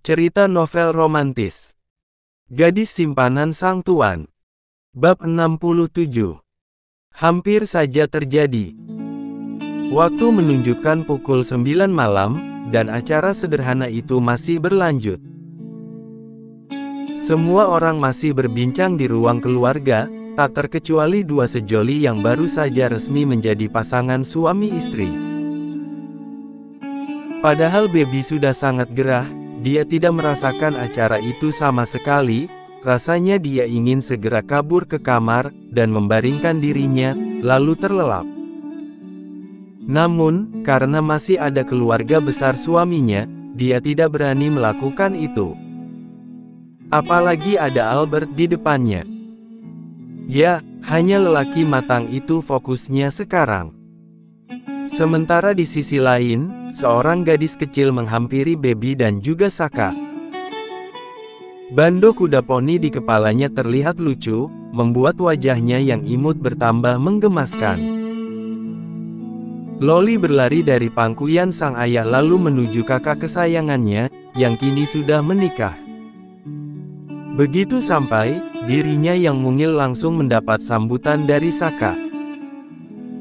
Cerita novel romantis. Gadis simpanan sang tuan. Bab 67. Hampir saja terjadi. Waktu menunjukkan pukul 9 malam, dan acara sederhana itu masih berlanjut. Semua orang masih berbincang di ruang keluarga, tak terkecuali dua sejoli yang baru saja resmi menjadi pasangan suami istri. Padahal Baby sudah sangat gerah. Dia tidak merasakan acara itu sama sekali, rasanya dia ingin segera kabur ke kamar, dan membaringkan dirinya, lalu terlelap. Namun, karena masih ada keluarga besar suaminya, dia tidak berani melakukan itu. Apalagi ada Albert di depannya. Ya, hanya lelaki matang itu fokusnya sekarang. Sementara di sisi lain, seorang gadis kecil menghampiri Baby dan juga Saka. Bando kuda poni di kepalanya terlihat lucu, membuat wajahnya yang imut bertambah menggemaskan. Loli berlari dari pangkuan sang ayah lalu menuju kakak kesayangannya, yang kini sudah menikah. Begitu sampai, dirinya yang mungil langsung mendapat sambutan dari Saka.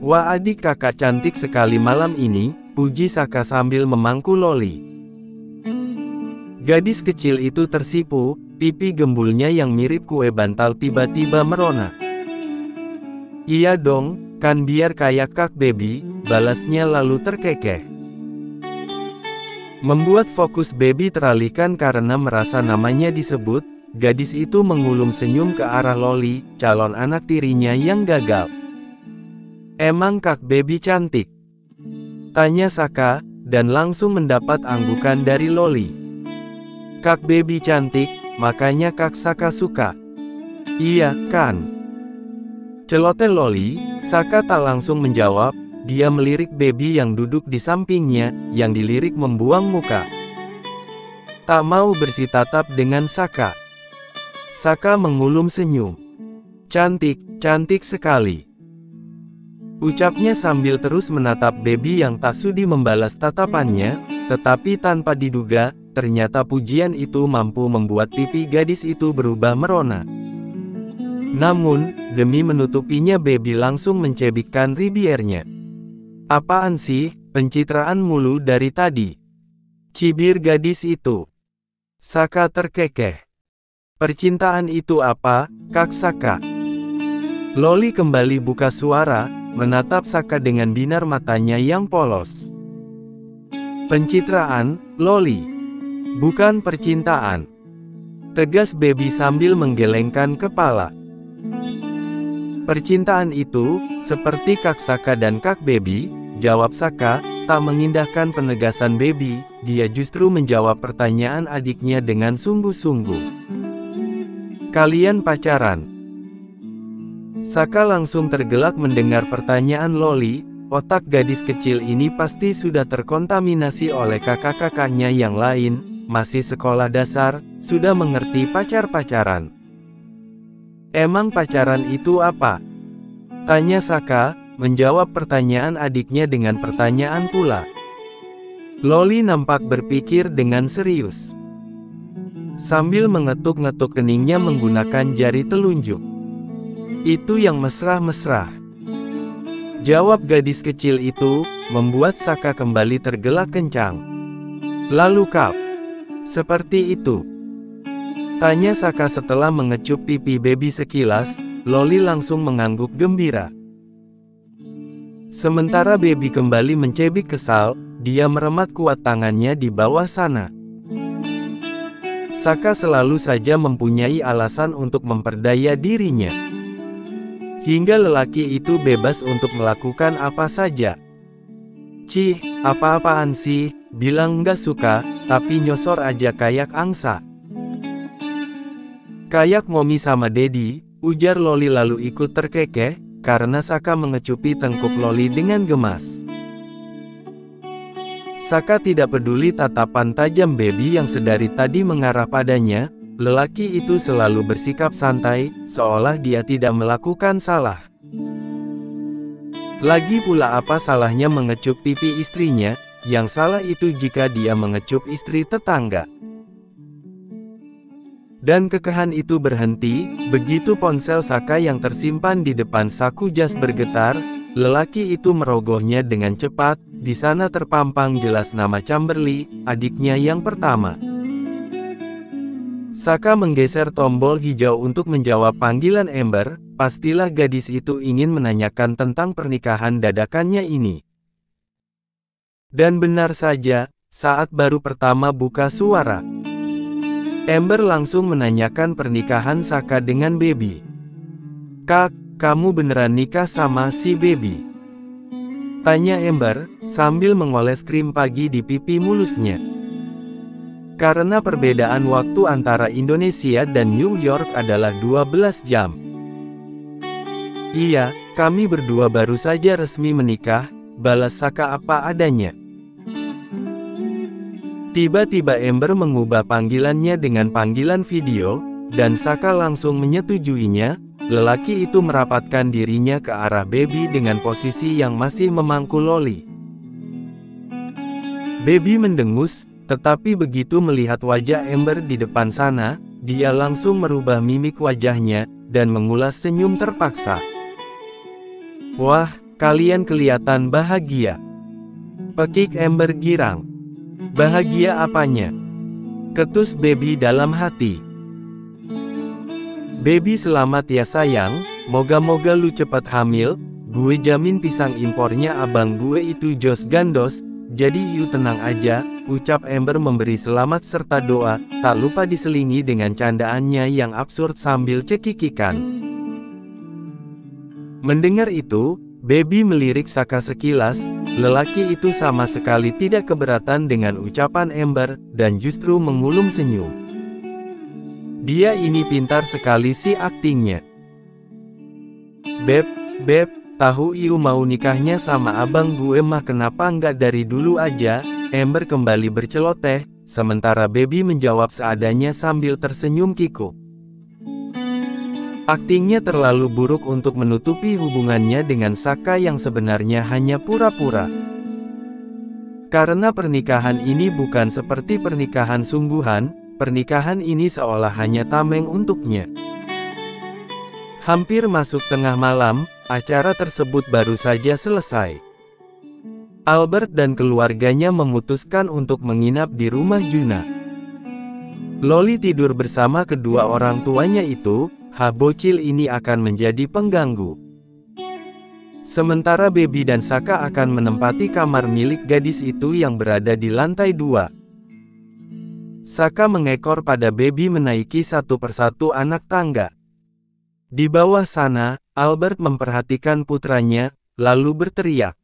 "Wah, adik kakak cantik sekali malam ini," puji Saka sambil memangku Loli. Gadis kecil itu tersipu, pipi gembulnya yang mirip kue bantal tiba-tiba merona. "Iya dong, kan biar kayak Kak Baby," balasnya lalu terkekeh. Membuat fokus Baby teralihkan karena merasa namanya disebut, gadis itu mengulum senyum ke arah Loli, calon anak tirinya yang gagal. "Emang Kak Baby cantik?" tanya Saka, dan langsung mendapat anggukan dari Loli. "Kak Baby cantik, makanya Kak Saka suka." "Iya, kan?" celoteh Loli. Saka tak langsung menjawab, dia melirik Baby yang duduk di sampingnya, yang dilirik membuang muka. Tak mau bersitatap dengan Saka. Saka mengulum senyum. "Cantik, cantik sekali," ucapnya sambil terus menatap Baby yang tak sudi membalas tatapannya, tetapi tanpa diduga, ternyata pujian itu mampu membuat pipi gadis itu berubah merona. Namun, demi menutupinya Baby langsung mencebikkan bibirnya. "Apaan sih, pencitraan mulu dari tadi?" cibir gadis itu. Saka terkekeh. "Percintaan itu apa, Kak Saka?" Loli kembali buka suara, menatap Saka dengan binar matanya yang polos. "Pencitraan, Loli. Bukan percintaan," tegas Baby sambil menggelengkan kepala. "Percintaan itu, seperti Kak Saka dan Kak Baby," jawab Saka, tak mengindahkan penegasan Baby, dia justru menjawab pertanyaan adiknya dengan sungguh-sungguh. "Kalian pacaran?" Saka langsung tergelak mendengar pertanyaan Loli, otak gadis kecil ini pasti sudah terkontaminasi oleh kakak-kakaknya yang lain, masih sekolah dasar, sudah mengerti pacar-pacaran. "Emang pacaran itu apa?" tanya Saka, menjawab pertanyaan adiknya dengan pertanyaan pula. Loli nampak berpikir dengan serius. Sambil mengetuk-ngetuk keningnya menggunakan jari telunjuk. "Itu yang mesra-mesra," jawab gadis kecil itu, membuat Saka kembali tergelak kencang. "Lalu Kak, seperti itu?" tanya Saka setelah mengecup pipi Baby sekilas. Loli langsung mengangguk gembira. Sementara Baby kembali mencebik kesal, dia meremat kuat tangannya di bawah sana. Saka selalu saja mempunyai alasan untuk memperdaya dirinya. Hingga lelaki itu bebas untuk melakukan apa saja. "Cih, apa-apaan sih, bilang nggak suka, tapi nyosor aja kayak angsa." "Kayak Momi sama Dedi," ujar Loli lalu ikut terkekeh, karena Saka mengecupi tengkuk Loli dengan gemas. Saka tidak peduli tatapan tajam Baby yang sedari tadi mengarah padanya, lelaki itu selalu bersikap santai, seolah dia tidak melakukan salah. Lagi pula apa salahnya mengecup pipi istrinya, yang salah itu jika dia mengecup istri tetangga. Dan kekehan itu berhenti, begitu ponsel Saka yang tersimpan di depan saku jas bergetar, lelaki itu merogohnya dengan cepat, di sana terpampang jelas nama Chamberlain, adiknya yang pertama. Saka menggeser tombol hijau untuk menjawab panggilan Ember, pastilah gadis itu ingin menanyakan tentang pernikahan dadakannya ini. Dan benar saja, saat baru pertama buka suara, Ember langsung menanyakan pernikahan Saka dengan Baby. "Kak, kamu beneran nikah sama si Baby?" tanya Ember, sambil mengoles krim pagi di pipi mulusnya. Karena perbedaan waktu antara Indonesia dan New York adalah 12 jam. "Iya, kami berdua baru saja resmi menikah," balas Saka apa adanya. Tiba-tiba Ember mengubah panggilannya dengan panggilan video, dan Saka langsung menyetujuinya. Lelaki itu merapatkan dirinya ke arah Baby dengan posisi yang masih memangku Loli. Baby mendengus, tetapi begitu melihat wajah Ember di depan sana, dia langsung merubah mimik wajahnya, dan mengulas senyum terpaksa. "Wah, kalian kelihatan bahagia," pekik Ember girang. "Bahagia apanya?" ketus Baby dalam hati. "Baby selamat ya sayang, moga-moga lu cepat hamil, gue jamin pisang impornya abang gue itu jos gandos, jadi you tenang aja," ucap Ember memberi selamat serta doa, tak lupa diselingi dengan candaannya yang absurd sambil cekikikan. Mendengar itu, Baby melirik Saka sekilas, lelaki itu sama sekali tidak keberatan dengan ucapan Ember, dan justru mengulum senyum. Dia ini pintar sekali sih aktingnya. Beb, tahu iu mau nikahnya sama abang gue mah kenapa nggak dari dulu aja?" Ember kembali berceloteh, sementara Baby menjawab seadanya sambil tersenyum kikuk. Aktingnya terlalu buruk untuk menutupi hubungannya dengan Saka yang sebenarnya hanya pura-pura. Karena pernikahan ini bukan seperti pernikahan sungguhan, pernikahan ini seolah hanya tameng untuknya. Hampir masuk tengah malam, acara tersebut baru saja selesai. Albert dan keluarganya memutuskan untuk menginap di rumah Juna. Loli tidur bersama kedua orang tuanya itu. Bocil ini akan menjadi pengganggu. Sementara Baby dan Saka akan menempati kamar milik gadis itu yang berada di lantai 2. Saka mengekor pada Baby menaiki satu persatu anak tangga. Di bawah sana, Albert memperhatikan putranya, lalu berteriak,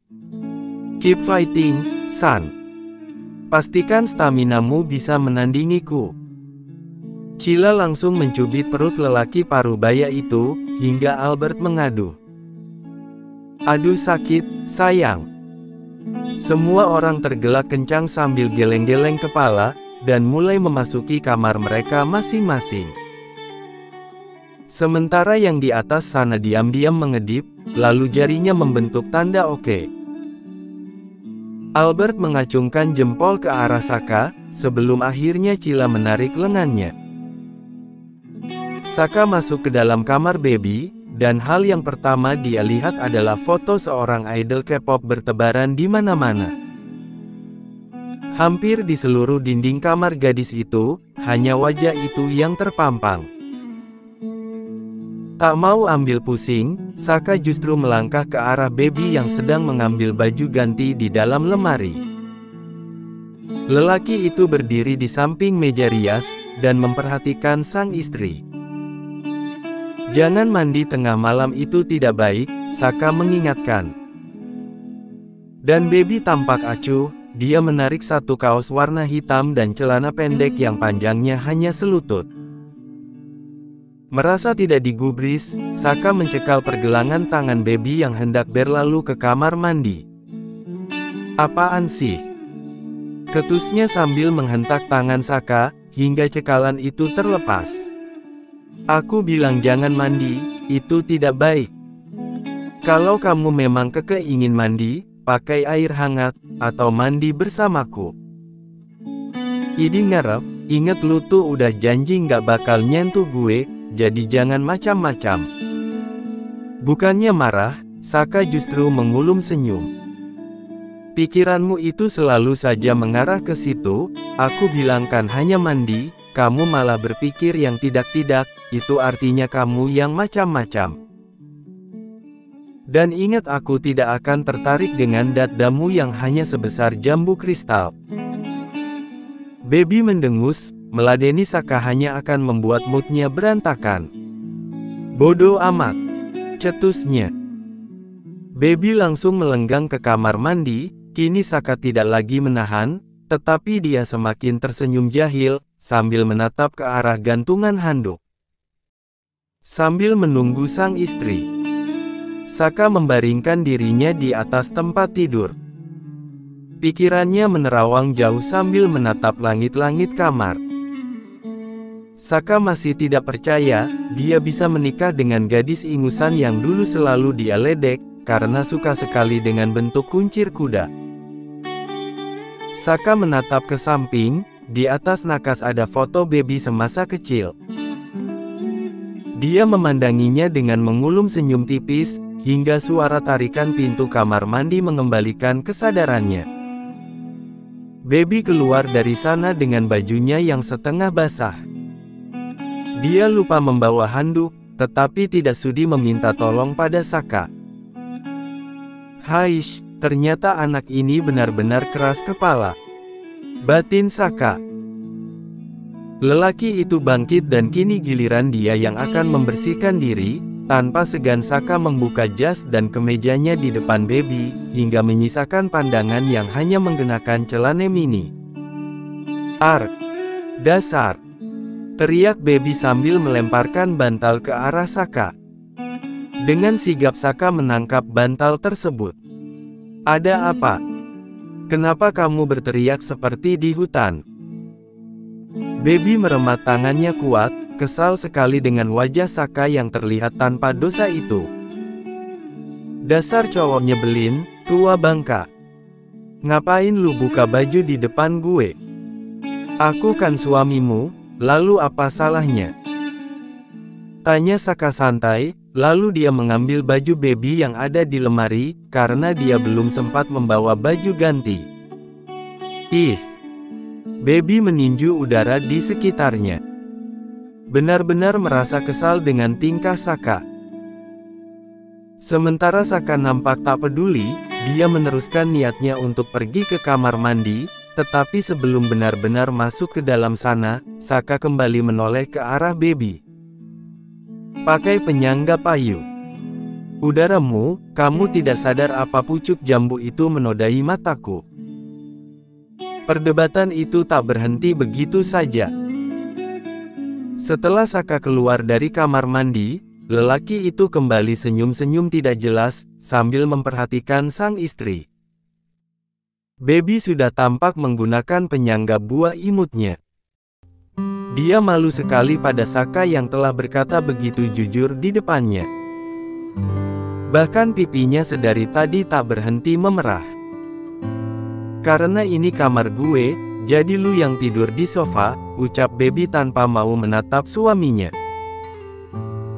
"Keep fighting, son. Pastikan staminamu bisa menandingiku." Cila langsung mencubit perut lelaki parubaya itu, hingga Albert mengaduh, "Aduh sakit, sayang." Semua orang tergelak kencang sambil geleng-geleng kepala, dan mulai memasuki kamar mereka masing-masing. Sementara yang di atas sana diam-diam mengedip, lalu jarinya membentuk tanda oke. Albert mengacungkan jempol ke arah Saka, sebelum akhirnya Cila menarik lengannya. Saka masuk ke dalam kamar Baby, dan hal yang pertama dia lihat adalah foto seorang idol K-pop bertebaran di mana-mana. Hampir di seluruh dinding kamar gadis itu, hanya wajah itu yang terpampang. Tak mau ambil pusing, Saka justru melangkah ke arah Baby yang sedang mengambil baju ganti di dalam lemari. Lelaki itu berdiri di samping meja rias, dan memperhatikan sang istri. "Jangan mandi tengah malam itu tidak baik," Saka mengingatkan. Dan Baby tampak acuh, dia menarik satu kaos warna hitam dan celana pendek yang panjangnya hanya selutut. Merasa tidak digubris, Saka mencekal pergelangan tangan Baby yang hendak berlalu ke kamar mandi. "Apaan sih?" ketusnya sambil menghentak tangan Saka, hingga cekalan itu terlepas. "Aku bilang jangan mandi, itu tidak baik. Kalau kamu memang keke ingin mandi, pakai air hangat, atau mandi bersamaku." "Idi ngarep, inget lu tuh udah janji nggak bakal nyentuh gue, jadi jangan macam-macam. Bukannya marah, Saka justru mengulum senyum. Pikiranmu itu selalu saja mengarah ke situ, aku bilang kan hanya mandi, kamu malah berpikir yang tidak-tidak, itu artinya kamu yang macam-macam. Dan ingat aku tidak akan tertarik dengan dadamu yang hanya sebesar jambu kristal. Baby mendengus, meladeni Saka hanya akan membuat moodnya berantakan. Bodoh amat, cetusnya. Baby langsung melenggang ke kamar mandi, kini Saka tidak lagi menahan, tetapi dia semakin tersenyum jahil, sambil menatap ke arah gantungan handuk. Sambil menunggu sang istri, Saka membaringkan dirinya di atas tempat tidur. Pikirannya menerawang jauh sambil menatap langit-langit kamar. Saka masih tidak percaya, dia bisa menikah dengan gadis ingusan yang dulu selalu dia ledek, karena suka sekali dengan bentuk kuncir kuda. Saka menatap ke samping, di atas nakas ada foto baby semasa kecil. Dia memandanginya dengan mengulum senyum tipis, hingga suara tarikan pintu kamar mandi mengembalikan kesadarannya. Baby keluar dari sana dengan bajunya yang setengah basah. Dia lupa membawa handuk, tetapi tidak sudi meminta tolong pada Saka. Haish, ternyata anak ini benar-benar keras kepala, batin Saka. Lelaki itu bangkit dan kini giliran dia yang akan membersihkan diri. Tanpa segan Saka membuka jas dan kemejanya di depan baby, hingga menyisakan pandangan yang hanya menggunakan celana mini. "Ark! Dasar!" teriak baby sambil melemparkan bantal ke arah Saka. Dengan sigap Saka menangkap bantal tersebut. "Ada apa? Kenapa kamu berteriak seperti di hutan?" Baby meremat tangannya kuat, kesal sekali dengan wajah Saka yang terlihat tanpa dosa itu. "Dasar cowok nyebelin, tua bangka. Ngapain lu buka baju di depan gue? Aku kan suamimu, lalu apa salahnya?" tanya Saka santai, lalu dia mengambil baju baby yang ada di lemari, karena dia belum sempat membawa baju ganti. Ih! Baby meninju udara di sekitarnya. Benar-benar merasa kesal dengan tingkah Saka. Sementara Saka nampak tak peduli, dia meneruskan niatnya untuk pergi ke kamar mandi, tetapi sebelum benar-benar masuk ke dalam sana, Saka kembali menoleh ke arah baby. "Pakai penyangga payu. Udaramu, kamu tidak sadar apa pucuk jambu itu menodai mataku." Perdebatan itu tak berhenti begitu saja. Setelah Saka keluar dari kamar mandi, lelaki itu kembali senyum-senyum tidak jelas, sambil memperhatikan sang istri. Baby sudah tampak menggunakan penyangga buah imutnya. Dia malu sekali pada Saka yang telah berkata begitu jujur di depannya. Bahkan pipinya sedari tadi tak berhenti memerah. "Karena ini kamar gue, jadi lu yang tidur di sofa," ucap baby tanpa mau menatap suaminya.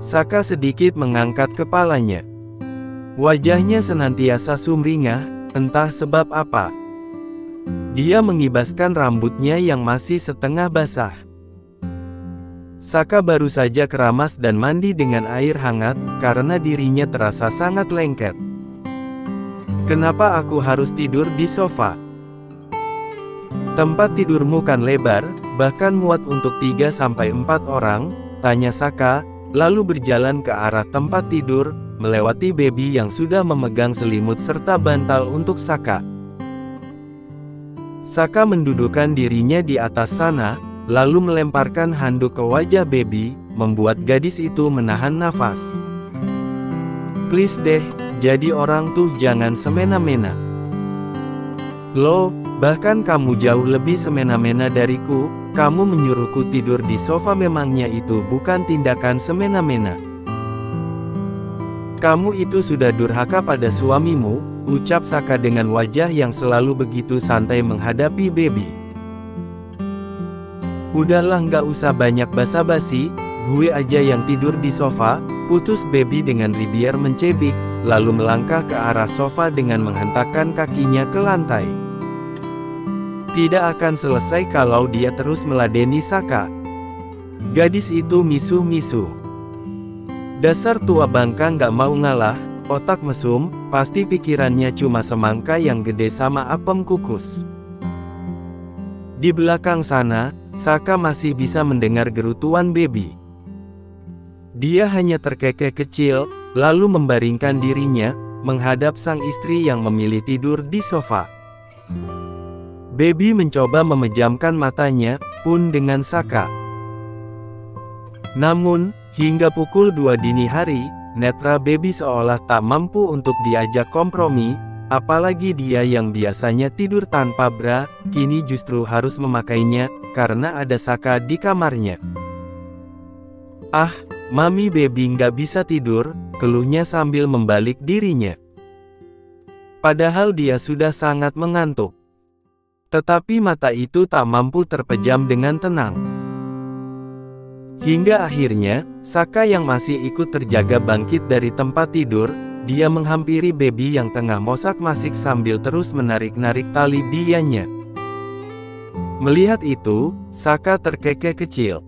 Saka sedikit mengangkat kepalanya. Wajahnya senantiasa sumringah, entah sebab apa. Dia mengibaskan rambutnya yang masih setengah basah. Saka baru saja keramas dan mandi dengan air hangat, karena dirinya terasa sangat lengket. "Kenapa aku harus tidur di sofa? Tempat tidurmu kan lebar, bahkan muat untuk 3-4 orang, tanya Saka, lalu berjalan ke arah tempat tidur, melewati baby yang sudah memegang selimut serta bantal untuk Saka. Saka mendudukkan dirinya di atas sana, lalu melemparkan handuk ke wajah baby, membuat gadis itu menahan nafas. "Please deh, jadi orang tuh jangan semena-mena. Loh, bahkan kamu jauh lebih semena-mena dariku, kamu menyuruhku tidur di sofa, memangnya itu bukan tindakan semena-mena? Kamu itu sudah durhaka pada suamimu," ucap Saka dengan wajah yang selalu begitu santai menghadapi baby. Udahlah, nggak usah banyak basa-basi, gue aja yang tidur di sofa, putus Baby dengan Ribier mencebik, lalu melangkah ke arah sofa dengan menghentakkan kakinya ke lantai. Tidak akan selesai kalau dia terus meladeni Saka. Gadis itu misuh-misuh. Dasar tua bangka nggak mau ngalah, otak mesum, pasti pikirannya cuma semangka yang gede sama apem kukus. Di belakang sana, Saka masih bisa mendengar gerutuan Baby. Dia hanya terkekeh kecil, lalu membaringkan dirinya, menghadap sang istri yang memilih tidur di sofa. Baby mencoba memejamkan matanya, pun dengan Saka. Namun, hingga pukul 2 dini hari, netra Baby seolah tak mampu untuk diajak kompromi, apalagi dia yang biasanya tidur tanpa bra, kini justru harus memakainya, karena ada Saka di kamarnya. "Ah, Mami, Baby nggak bisa tidur," keluhnya sambil membalik dirinya. Padahal dia sudah sangat mengantuk. Tetapi mata itu tak mampu terpejam dengan tenang. Hingga akhirnya, Saka yang masih ikut terjaga bangkit dari tempat tidur, dia menghampiri Baby yang tengah mosak-masik sambil terus menarik-narik tali dianya. Melihat itu, Saka terkekeh kecil.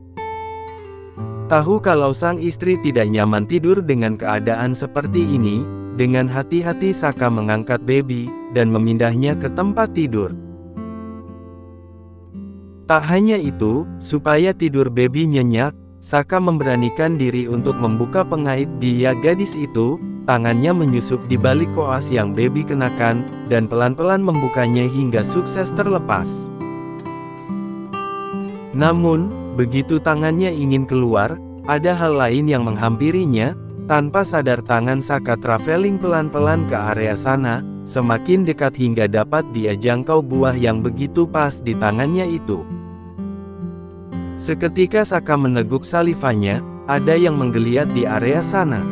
Tahu kalau sang istri tidak nyaman tidur dengan keadaan seperti ini, dengan hati-hati Saka mengangkat Baby, dan memindahnya ke tempat tidur. Tak hanya itu, supaya tidur Baby nyenyak, Saka memberanikan diri untuk membuka pengait dia gadis itu, tangannya menyusup di balik koas yang Baby kenakan, dan pelan-pelan membukanya hingga sukses terlepas. Namun, begitu tangannya ingin keluar, ada hal lain yang menghampirinya. Tanpa sadar tangan Saka traveling pelan-pelan ke area sana, semakin dekat hingga dapat dia jangkau buah yang begitu pas di tangannya itu. Seketika Saka meneguk salivanya, ada yang menggeliat di area sana.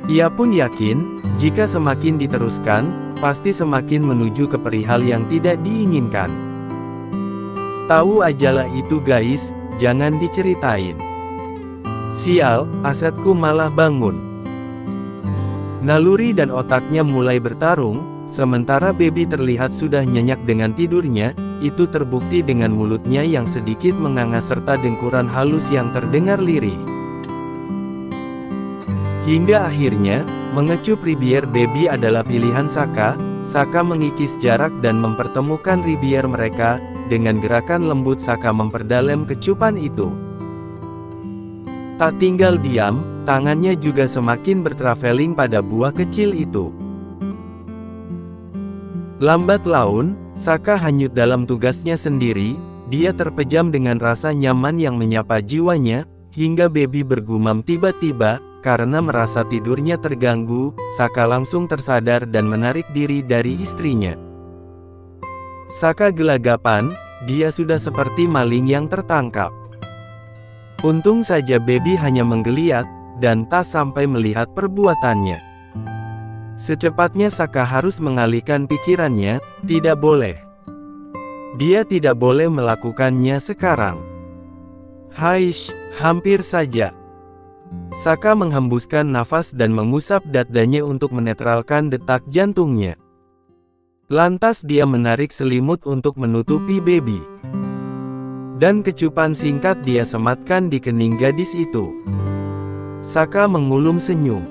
Ia pun yakin, jika semakin diteruskan, pasti semakin menuju ke perihal yang tidak diinginkan. Tahu ajalah itu guys, jangan diceritain. Sial, asetku malah bangun. Naluri dan otaknya mulai bertarung, sementara Baby terlihat sudah nyenyak dengan tidurnya, itu terbukti dengan mulutnya yang sedikit menganga serta dengkuran halus yang terdengar lirih. Hingga akhirnya, mengecup Ribier Baby adalah pilihan Saka. Saka mengikis jarak dan mempertemukan Ribier mereka, dengan gerakan lembut Saka memperdalam kecupan itu. Tak tinggal diam, tangannya juga semakin bertraveling pada buah kecil itu. Lambat laun, Saka hanyut dalam tugasnya sendiri, dia terpejam dengan rasa nyaman yang menyapa jiwanya, hingga Baby bergumam tiba-tiba, karena merasa tidurnya terganggu, Saka langsung tersadar dan menarik diri dari istrinya. Saka gelagapan, dia sudah seperti maling yang tertangkap. Untung saja Baby hanya menggeliat, dan tak sampai melihat perbuatannya. Secepatnya Saka harus mengalihkan pikirannya, tidak boleh. Dia tidak boleh melakukannya sekarang. Haish, hampir saja. Saka menghembuskan nafas dan mengusap dadanya untuk menetralkan detak jantungnya. Lantas dia menarik selimut untuk menutupi Baby. Dan kecupan singkat dia sematkan di kening gadis itu. Saka mengulum senyum.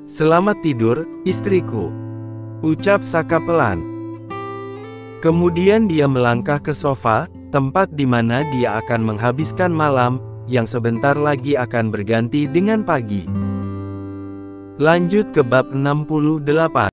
"Selamat tidur, istriku," ucap Saka pelan. Kemudian dia melangkah ke sofa, tempat di mana dia akan menghabiskan malam, yang sebentar lagi akan berganti dengan pagi. Lanjut ke bab 68.